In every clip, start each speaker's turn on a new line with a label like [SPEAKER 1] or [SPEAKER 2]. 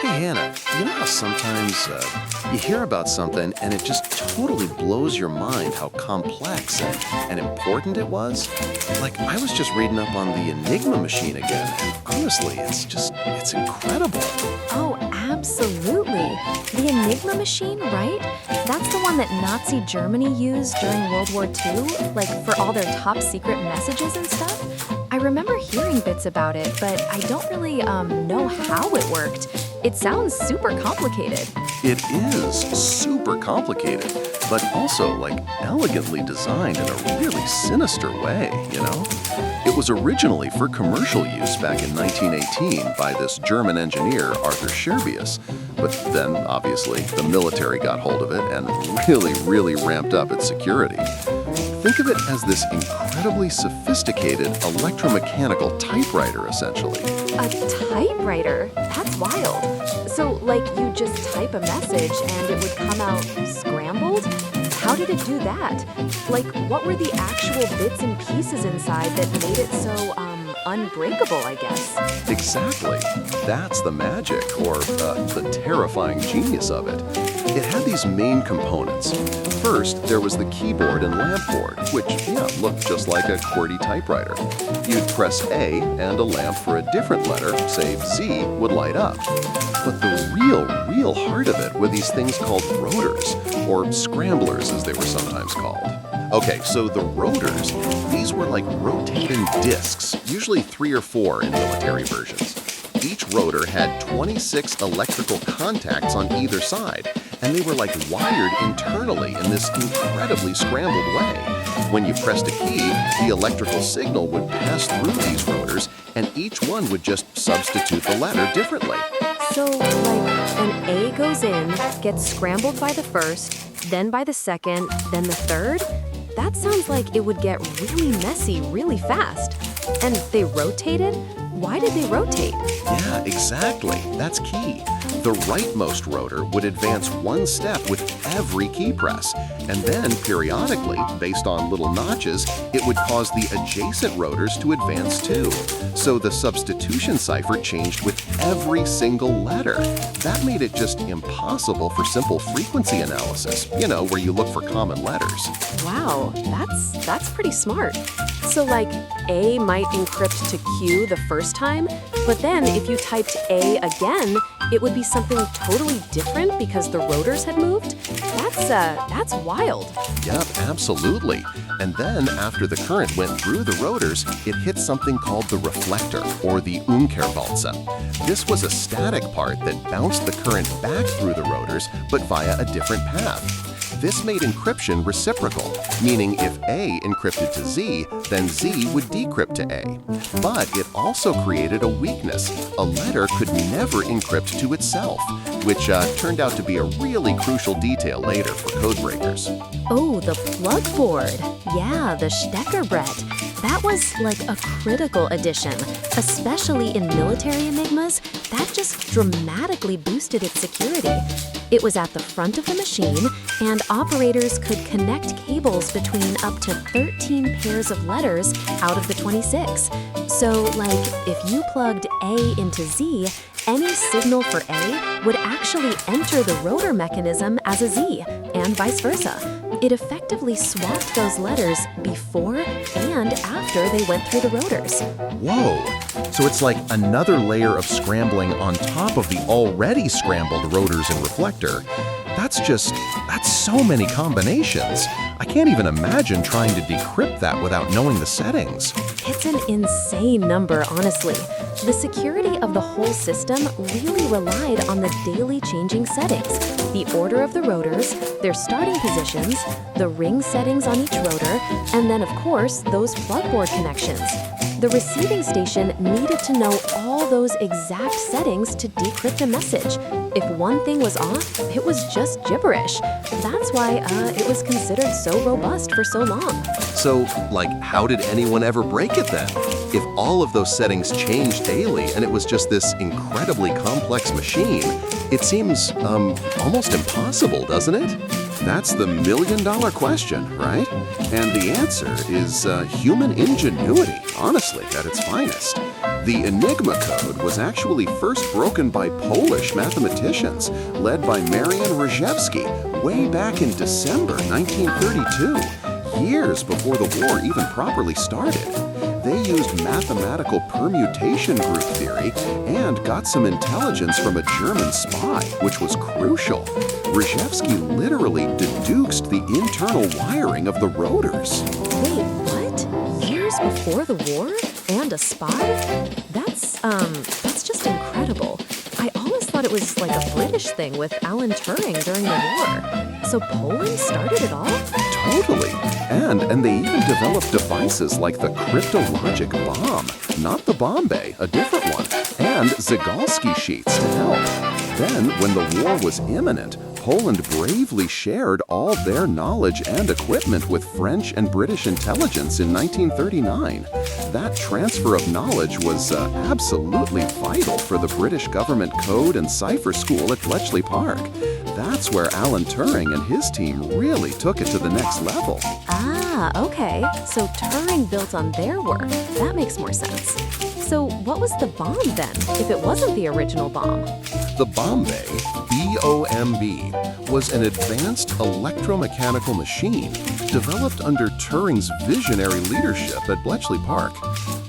[SPEAKER 1] Hey Hannah, you know how sometimes you hear about something and it just totally blows your mind how complex and important it was? Like, I was just reading up on the Enigma Machine again, and honestly, it's incredible.
[SPEAKER 2] Oh, absolutely. The Enigma Machine, right? That's the one that Nazi Germany used during World War II, like for all their top secret messages and stuff? I remember hearing bits about it, but I don't really know how it worked. It sounds super complicated.
[SPEAKER 1] It is super complicated, but also like elegantly designed in a really sinister way, you know? It was originally for commercial use back in 1918 by this German engineer, Arthur Scherbius. But then, obviously, the military got hold of it and really ramped up its security. Think of it as this incredibly sophisticated electromechanical typewriter, essentially.
[SPEAKER 2] A typewriter? That's wild. So, like, you just type a message and it would come out scrambled? How did it do that? Like, what were the actual bits and pieces inside that made it so, unbreakable, I guess?
[SPEAKER 1] Exactly. That's the magic, or the terrifying genius of it. It had these main components. First, there was the keyboard and lamp board, which, looked just like a QWERTY typewriter. You'd press A and a lamp for a different letter, say Z, would light up. But the real heart of it were these things called rotors, or scramblers as they were sometimes called. Okay, so the rotors, these were like rotating discs, usually 3 or 4 in military versions. Each rotor had 26 electrical contacts on either side, and they were like wired internally in this incredibly scrambled way. When you pressed a key, the electrical signal would pass through these rotors, and each one would just substitute the letter differently.
[SPEAKER 2] So, like, an A goes in, gets scrambled by the first, then by the second, then the third? That sounds like it would get really messy really fast. And they rotated? Why did they rotate?
[SPEAKER 1] Yeah, exactly. That's key. The rightmost rotor would advance one step with every key press, and then periodically, based on little notches, it would cause the adjacent rotors to advance too. So the substitution cipher changed with every single letter. That made it just impossible for simple frequency analysis, where you look for common letters.
[SPEAKER 2] Wow, that's pretty smart. So like A might encrypt to Q the first time, but then if you typed A again, it would be something totally different because the rotors had moved? That's wild.
[SPEAKER 1] Yep, absolutely. And then after the current went through the rotors, it hit something called the reflector, or the Umkehrwalze. This was a static part that bounced the current back through the rotors, but via a different path. This made encryption reciprocal, meaning if A encrypted to Z, then Z would decrypt to A. But it also created a weakness. A letter could never encrypt to itself, which turned out to be a really crucial detail later for code breakers.
[SPEAKER 2] Oh, the plug board. Yeah, the Steckerbrett. That was like a critical addition, especially in military enigmas. That just dramatically boosted its security. It was at the front of the machine, and operators could connect cables between up to 13 pairs of letters out of the 26. So, like, if you plugged A into Z, any signal for A would actually enter the rotor mechanism as a Z, and vice versa. It effectively swapped those letters before and after they went through the rotors.
[SPEAKER 1] Whoa! So it's like another layer of scrambling on top of the already scrambled rotors and reflector. That's so many combinations. I can't even imagine trying to decrypt that without knowing the settings.
[SPEAKER 2] It's an insane number, honestly. The security of the whole system really relied on the daily changing settings, the order of the rotors, their starting positions, the ring settings on each rotor, and then, of course, those plugboard connections. The receiving station needed to know all those exact settings to decrypt a message. If one thing was off, it was just gibberish. That's why it was considered so robust for so long.
[SPEAKER 1] So, like, how did anyone ever break it then? If all of those settings changed daily and it was just this incredibly complex machine, it seems almost impossible, doesn't it? That's the million-dollar question, right? And the answer is human ingenuity, honestly, at its finest. The Enigma code was actually first broken by Polish mathematicians led by Marian Rejewski way back in December 1932, years before the war even properly started. They used mathematical permutation group theory and got some intelligence from a German spy, which was crucial. Rejewski literally deduced the internal wiring of the rotors.
[SPEAKER 2] Wait, what? Years before the war? And a spy? That's just incredible. I always thought it was like a British thing with Alan Turing during the war. So Poland started it all?
[SPEAKER 1] Totally. And they even developed devices like the cryptologic bomb, not the Bombay, a different one, and Zygalski sheets to help. Then, when the war was imminent, Poland bravely shared all their knowledge and equipment with French and British intelligence in 1939. That transfer of knowledge was absolutely vital for the British government code and cipher school at Bletchley Park. That's where Alan Turing and his team really took it to the next level.
[SPEAKER 2] Ah, okay. So Turing built on their work. That makes more sense. So what was the bomb then, if it wasn't the original bomb?
[SPEAKER 1] The Bombay, B-O-M-B, was an advanced electromechanical machine developed under Turing's visionary leadership at Bletchley Park.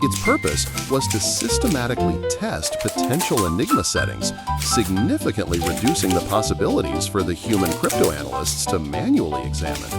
[SPEAKER 1] Its purpose was to systematically test potential Enigma settings, significantly reducing the possibilities for the human cryptoanalysts to manually examine.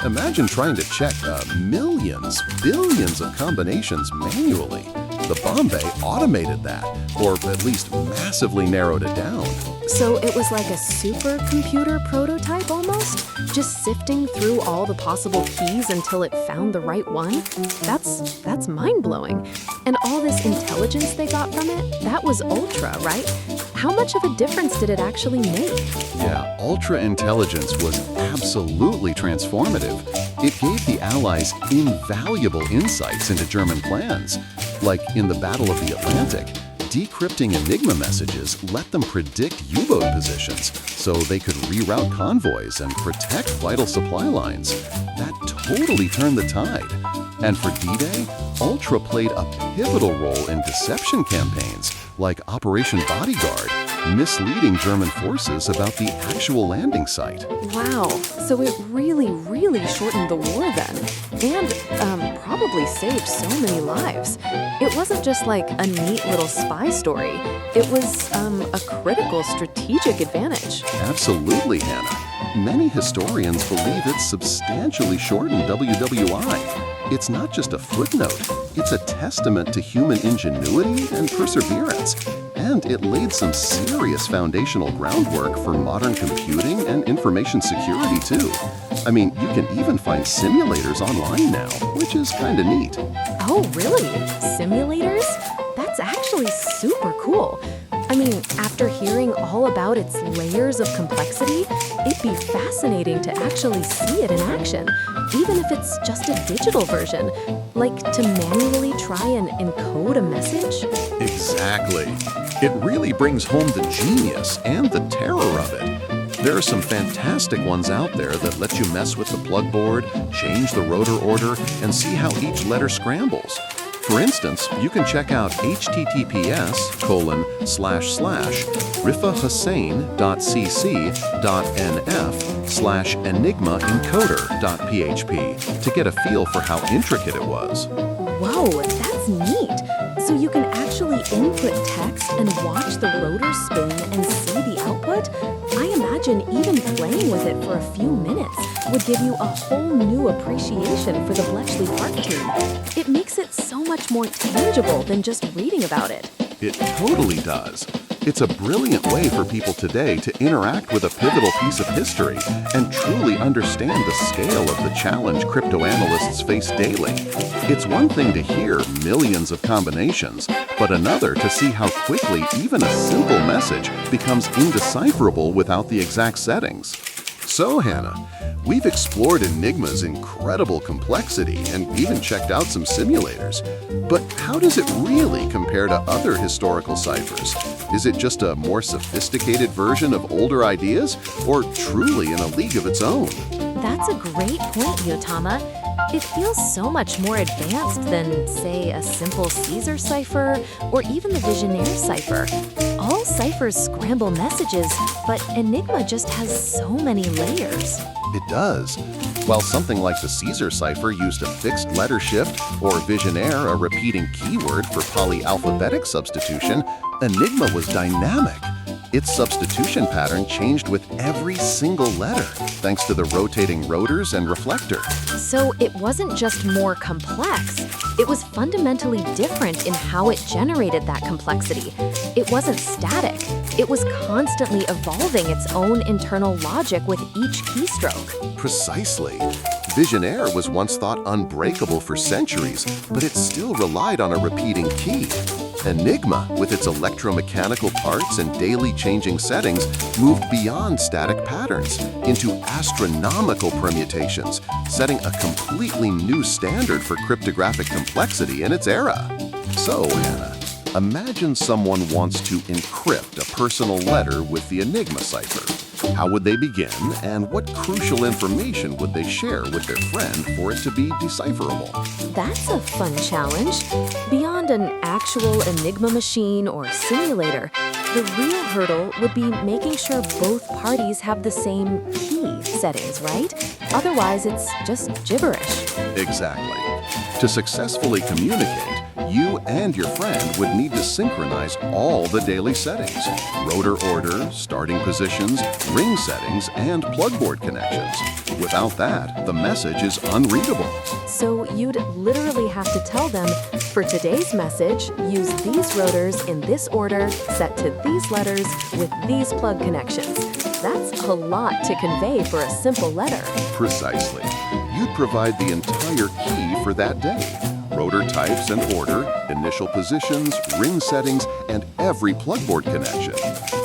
[SPEAKER 1] Imagine trying to check millions, billions of combinations manually. The Bombay automated that, or at least massively narrowed it down.
[SPEAKER 2] So it was like a supercomputer prototype almost? Just sifting through all the possible keys until it found the right one? That's mind-blowing. And all this intelligence they got from it, that was ultra, right? How much of a difference did it actually make?
[SPEAKER 1] Yeah, ultra intelligence was absolutely transformative. It gave the Allies invaluable insights into German plans. Like in the Battle of the Atlantic, decrypting Enigma messages let them predict U-boat positions so they could reroute convoys and protect vital supply lines. That totally turned the tide. And for D-Day, Ultra played a pivotal role in deception campaigns like Operation Bodyguard, misleading German forces about the actual landing site.
[SPEAKER 2] Wow, so it really shortened the war then, and probably saved so many lives. It wasn't just like a neat little spy story. It was a critical strategic advantage.
[SPEAKER 1] Absolutely, Hannah. Many historians believe it substantially shortened WWII. It's not just a footnote, it's a testament to human ingenuity and perseverance. And it laid some serious foundational groundwork for modern computing and information security, too. I mean, you can even find simulators online now, which is kind of neat.
[SPEAKER 2] Oh, really? Simulators? That's actually super cool. I mean, after hearing all about its layers of complexity, it'd be fascinating to actually see it in action, even if it's just a digital version, like to manually try and encode a message.
[SPEAKER 1] Exactly. It really brings home the genius and the terror of it. There are some fantastic ones out there that let you mess with the plug board, change the rotor order, and see how each letter scrambles. For instance, you can check out https://rifahussain.cc.nf/enigmaencoder.php to get a feel for how intricate it was.
[SPEAKER 2] Whoa, that's neat. So you can actually input text and watch the rotor spin and see the output? I imagine even playing with it for a few minutes would give you a whole new appreciation for the Bletchley Park team. It makes it so much more tangible than just reading about it.
[SPEAKER 1] It totally does. It's a brilliant way for people today to interact with a pivotal piece of history and truly understand the scale of the challenge cryptoanalysts face daily. It's one thing to hear millions of combinations, but another to see how quickly even a simple message becomes indecipherable without the exact settings. So, Hannah, we've explored Enigma's incredible complexity and even checked out some simulators. But how does it really compare to other historical ciphers? Is it just a more sophisticated version of older ideas, or truly in a league of its own?
[SPEAKER 2] That's a great point, Iotama. It feels so much more advanced than, say, a simple Caesar cipher or even the Vigenère cipher. All ciphers scramble messages, but Enigma just has so many layers.
[SPEAKER 1] It does. While something like the Caesar cipher used a fixed letter shift or Vigenère a repeating keyword for polyalphabetic substitution, Enigma was dynamic. Its substitution pattern changed with every single letter, thanks to the rotating rotors and reflector.
[SPEAKER 2] So it wasn't just more complex, it was fundamentally different in how it generated that complexity. It wasn't static, it was constantly evolving its own internal logic with each keystroke.
[SPEAKER 1] Precisely. Vigenère was once thought unbreakable for centuries, but it still relied on a repeating key. Enigma, with its electromechanical parts and daily changing settings, moved beyond static patterns into astronomical permutations, setting a completely new standard for cryptographic complexity in its era. So, Hannah, imagine someone wants to encrypt a personal letter with the Enigma cipher. How would they begin, and what crucial information would they share with their friend for it to be decipherable?
[SPEAKER 2] That's a fun challenge. Beyond an actual Enigma machine or simulator, the real hurdle would be making sure both parties have the same key settings, right? Otherwise, it's just gibberish.
[SPEAKER 1] Exactly. To successfully communicate, you and your friend would need to synchronize all the daily settings: rotor order, starting positions, ring settings, and plugboard connections. Without that, the message is unreadable.
[SPEAKER 2] So you'd literally have to tell them, for today's message, use these rotors in this order, set to these letters with these plug connections. That's a lot to convey for a simple letter.
[SPEAKER 1] Precisely. You'd provide the entire key for that day: rotor types and order, initial positions, ring settings, and every plugboard connection.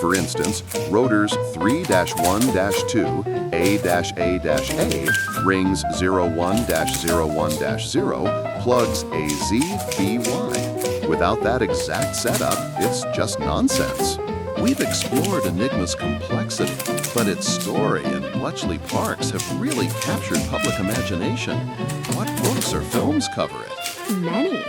[SPEAKER 1] For instance, rotors 3-1-2, A-A-A, rings 01-01-0, plugs AZ, BY. Without that exact setup, it's just nonsense. We've explored Enigma's complexity, but its story and Bletchley Park's have really captured public imagination. What books or films cover it?
[SPEAKER 2] Many.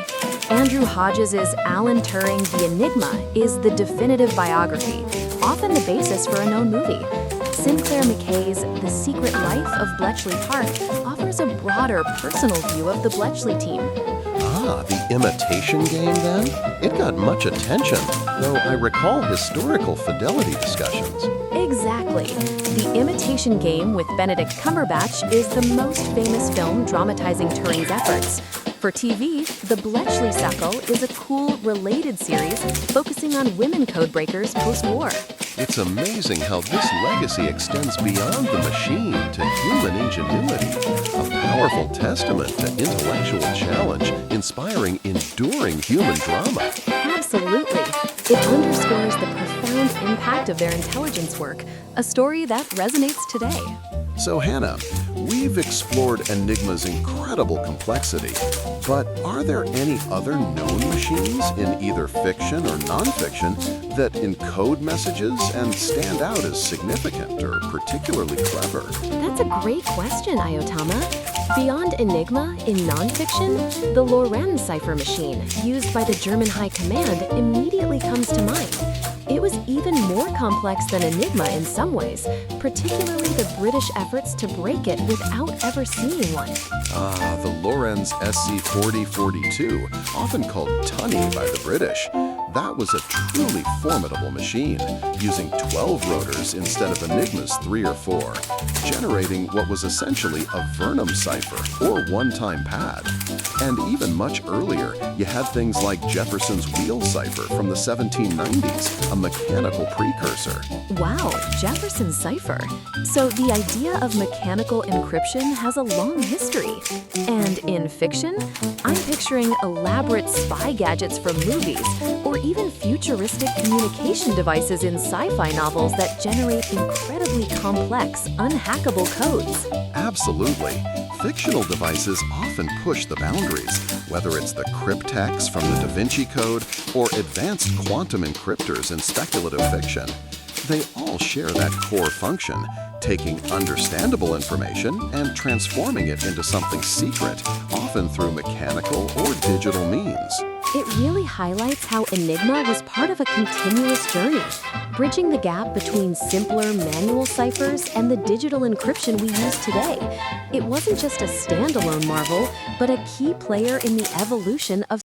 [SPEAKER 2] Andrew Hodges' Alan Turing, The Enigma is the definitive biography, often the basis for a known movie. Sinclair McKay's The Secret Life of Bletchley Park offers a broader personal view of the Bletchley team.
[SPEAKER 1] Ah, the imitation game then? It got much attention, though I recall historical fidelity discussions.
[SPEAKER 2] Exactly. The Imitation Game with Benedict Cumberbatch is the most famous film dramatizing Turing's efforts. For TV, The Bletchley Cycle is a cool, related series focusing on women codebreakers post-war.
[SPEAKER 1] It's amazing how this legacy extends beyond the machine to human ingenuity, a powerful testament to intellectual challenge, inspiring enduring human drama.
[SPEAKER 2] Absolutely. It underscores the profound impact of their intelligence work, a story that resonates today.
[SPEAKER 1] So, Hannah, we've explored Enigma's incredible complexity, but are there any other known machines in either fiction or nonfiction that encode messages and stand out as significant or particularly clever?
[SPEAKER 2] That's a great question, Iotama. Beyond Enigma, in nonfiction, the Lorenz cipher machine, used by the German High Command, immediately comes to mind. It was even more complex than Enigma in some ways, particularly the British efforts to break it without ever seeing one.
[SPEAKER 1] Ah, the Lorenz SC40-42, often called Tunny by the British. That was a truly formidable machine, using 12 rotors instead of Enigma's 3 or 4, generating what was essentially a Vernam cipher or one-time pad. And even much earlier, you had things like Jefferson's wheel cipher from the 1790s, a mechanical precursor.
[SPEAKER 2] Wow, Jefferson's cipher. So the idea of mechanical encryption has a long history. And in fiction, I'm picturing elaborate spy gadgets from movies, or even futuristic communication devices in sci-fi novels that generate incredibly complex, unhackable codes.
[SPEAKER 1] Absolutely. Fictional devices often push the boundaries, whether it's the cryptex from the Da Vinci Code or advanced quantum encryptors in speculative fiction. They all share that core function: taking understandable information and transforming it into something secret, often through mechanical or digital means.
[SPEAKER 2] It really highlights how Enigma was part of a continuous journey, bridging the gap between simpler manual ciphers and the digital encryption we use today. It wasn't just a standalone marvel, but a key player in the evolution of